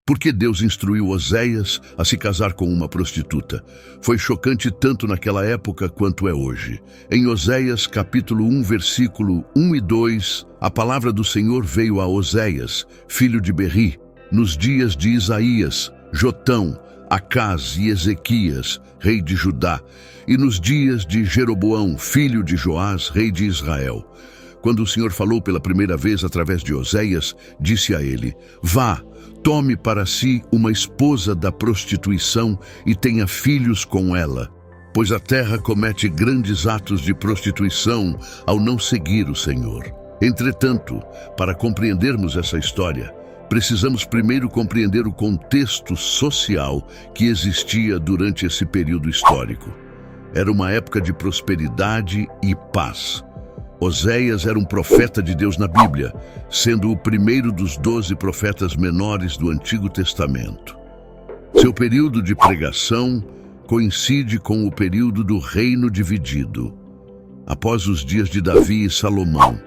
Por que Deus instruiu Oséias a se casar com uma prostituta? Foi chocante tanto naquela época quanto é hoje. Em Oséias, capítulo 1, versículo 1 e 2, a palavra do Senhor veio a Oséias, filho de Berri, nos dias de Isaías, Jotão, Acaz e Ezequias, rei de Judá, e nos dias de Jeroboão, filho de Joás, rei de Israel. Quando o Senhor falou pela primeira vez através de Oséias, disse a ele: Vá, tome para si uma esposa da prostituição e tenha filhos com ela, pois a terra comete grandes atos de prostituição ao não seguir o Senhor. Entretanto, para compreendermos essa história, precisamos primeiro compreender o contexto social que existia durante esse período histórico. Era uma época de prosperidade e paz. Oséias era um profeta de Deus na Bíblia, sendo o primeiro dos 12 profetas menores do Antigo Testamento. Seu período de pregação coincide com o período do reino dividido, após os dias de Davi e Salomão,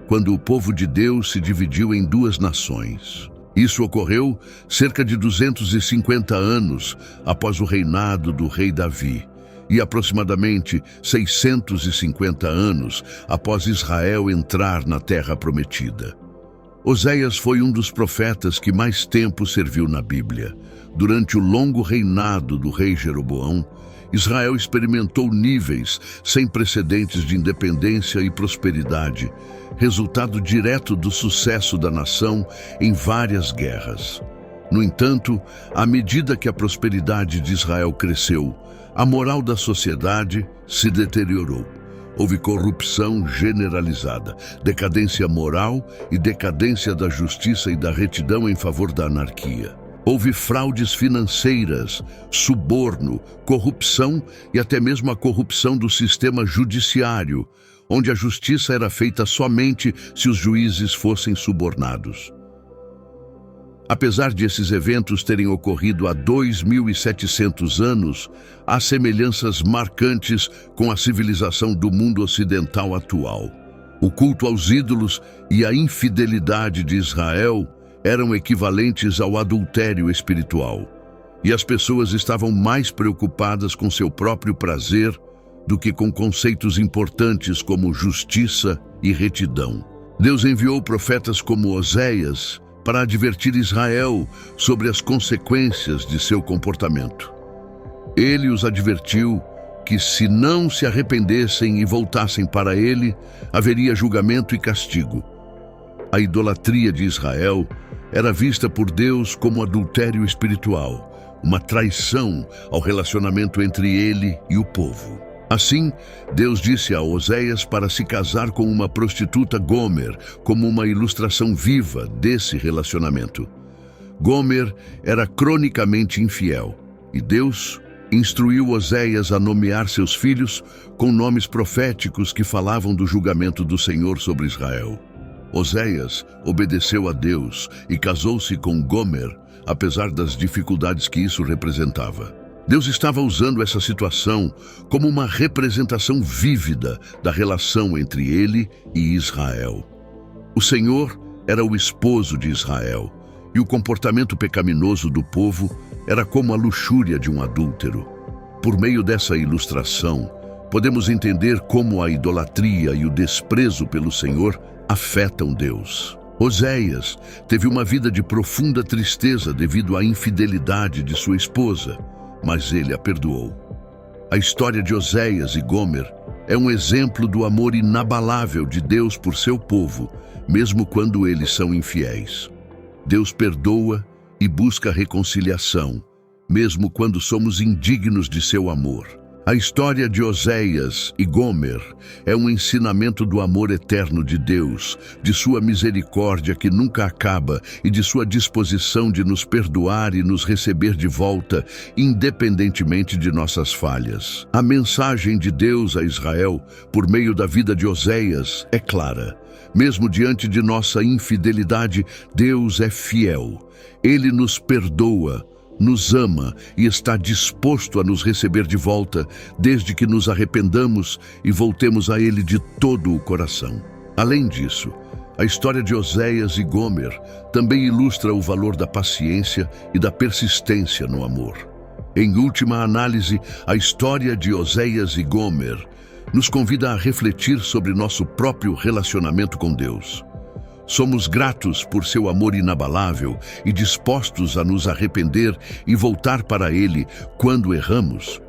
quando o povo de Deus se dividiu em duas nações. Isso ocorreu cerca de 250 anos após o reinado do rei Davi, e aproximadamente 650 anos após Israel entrar na Terra Prometida. Oséias foi um dos profetas que mais tempo serviu na Bíblia. Durante o longo reinado do rei Jeroboão, Israel experimentou níveis sem precedentes de independência e prosperidade, resultado direto do sucesso da nação em várias guerras. No entanto, à medida que a prosperidade de Israel cresceu, a moral da sociedade se deteriorou. Houve corrupção generalizada, decadência moral e decadência da justiça e da retidão em favor da anarquia. Houve fraudes financeiras, suborno, corrupção e até mesmo a corrupção do sistema judiciário, onde a justiça era feita somente se os juízes fossem subornados. Apesar de esses eventos terem ocorrido há 2.700 anos, há semelhanças marcantes com a civilização do mundo ocidental atual. O culto aos ídolos e a infidelidade de Israel eram equivalentes ao adultério espiritual, e as pessoas estavam mais preocupadas com seu próprio prazer do que com conceitos importantes como justiça e retidão. Deus enviou profetas como Oséias para advertir Israel sobre as consequências de seu comportamento. Ele os advertiu que, se não se arrependessem e voltassem para ele, haveria julgamento e castigo. A idolatria de Israel era vista por Deus como adultério espiritual, uma traição ao relacionamento entre ele e o povo. Assim, Deus disse a Oséias para se casar com uma prostituta Gomer, como uma ilustração viva desse relacionamento. Gomer era cronicamente infiel, e Deus instruiu Oséias a nomear seus filhos com nomes proféticos que falavam do julgamento do Senhor sobre Israel. Oséias obedeceu a Deus e casou-se com Gomer, apesar das dificuldades que isso representava. Deus estava usando essa situação como uma representação vívida da relação entre ele e Israel. O Senhor era o esposo de Israel, e o comportamento pecaminoso do povo era como a luxúria de um adúltero. Por meio dessa ilustração, podemos entender como a idolatria e o desprezo pelo Senhor afetam Deus. Oséias teve uma vida de profunda tristeza devido à infidelidade de sua esposa, mas ele a perdoou. A história de Oséias e Gomer é um exemplo do amor inabalável de Deus por seu povo, mesmo quando eles são infiéis. Deus perdoa e busca reconciliação, mesmo quando somos indignos de seu amor. A história de Oséias e Gomer é um ensinamento do amor eterno de Deus, de sua misericórdia que nunca acaba e de sua disposição de nos perdoar e nos receber de volta, independentemente de nossas falhas. A mensagem de Deus a Israel, por meio da vida de Oséias, é clara. Mesmo diante de nossa infidelidade, Deus é fiel. Ele nos perdoa, nos ama e está disposto a nos receber de volta, desde que nos arrependamos e voltemos a Ele de todo o coração. Além disso, A história de Oséias e Gomer também ilustra o valor da paciência e da persistência no amor. Em última análise, a história de Oséias e Gomer nos convida a refletir sobre nosso próprio relacionamento com Deus. Somos gratos por seu amor inabalável e dispostos a nos arrepender e voltar para Ele quando erramos.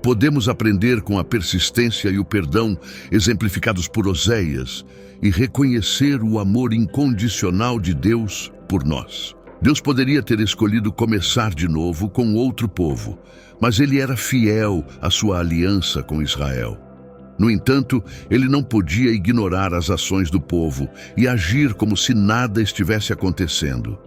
Podemos aprender com a persistência e o perdão exemplificados por Oséias e reconhecer o amor incondicional de Deus por nós. Deus poderia ter escolhido começar de novo com outro povo, mas Ele era fiel à sua aliança com Israel. No entanto, ele não podia ignorar as ações do povo e agir como se nada estivesse acontecendo.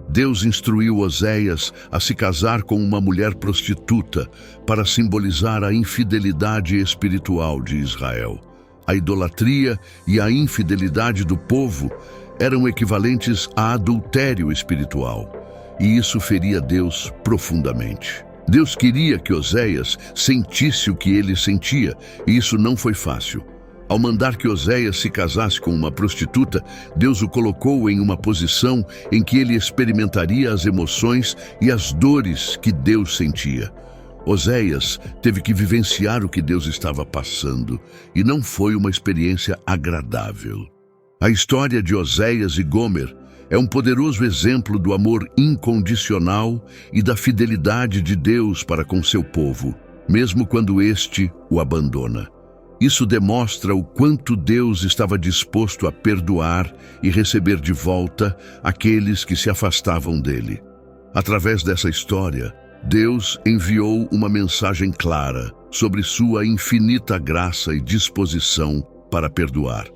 Deus instruiu Oséias a se casar com uma mulher prostituta para simbolizar a infidelidade espiritual de Israel. A idolatria e a infidelidade do povo eram equivalentes a adultério espiritual, e isso feria Deus profundamente. Deus queria que Oséias sentisse o que ele sentia, e isso não foi fácil. Ao mandar que Oséias se casasse com uma prostituta, Deus o colocou em uma posição em que ele experimentaria as emoções e as dores que Deus sentia. Oséias teve que vivenciar o que Deus estava passando, e não foi uma experiência agradável. A história de Oséias e Gomer é um poderoso exemplo do amor incondicional e da fidelidade de Deus para com seu povo, mesmo quando este o abandona. Isso demonstra o quanto Deus estava disposto a perdoar e receber de volta aqueles que se afastavam dele. Através dessa história, Deus enviou uma mensagem clara sobre sua infinita graça e disposição para perdoar.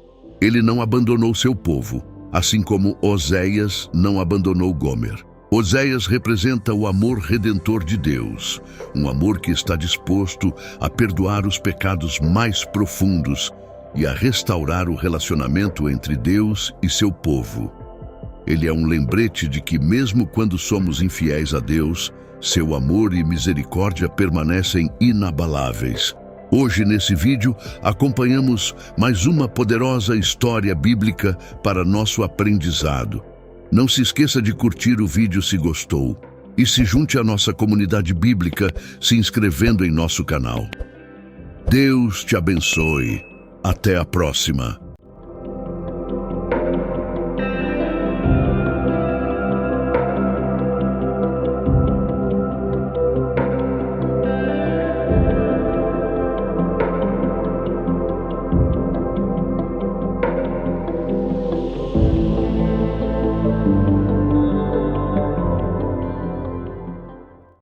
Ele não abandonou seu povo, assim como Oséias não abandonou Gomer. Oséias representa o amor redentor de Deus, um amor que está disposto a perdoar os pecados mais profundos e a restaurar o relacionamento entre Deus e seu povo. Ele é um lembrete de que, mesmo quando somos infiéis a Deus, seu amor e misericórdia permanecem inabaláveis. Hoje, nesse vídeo, acompanhamos mais uma poderosa história bíblica para nosso aprendizado. Não se esqueça de curtir o vídeo se gostou e se junte à nossa comunidade bíblica se inscrevendo em nosso canal. Deus te abençoe. Até a próxima.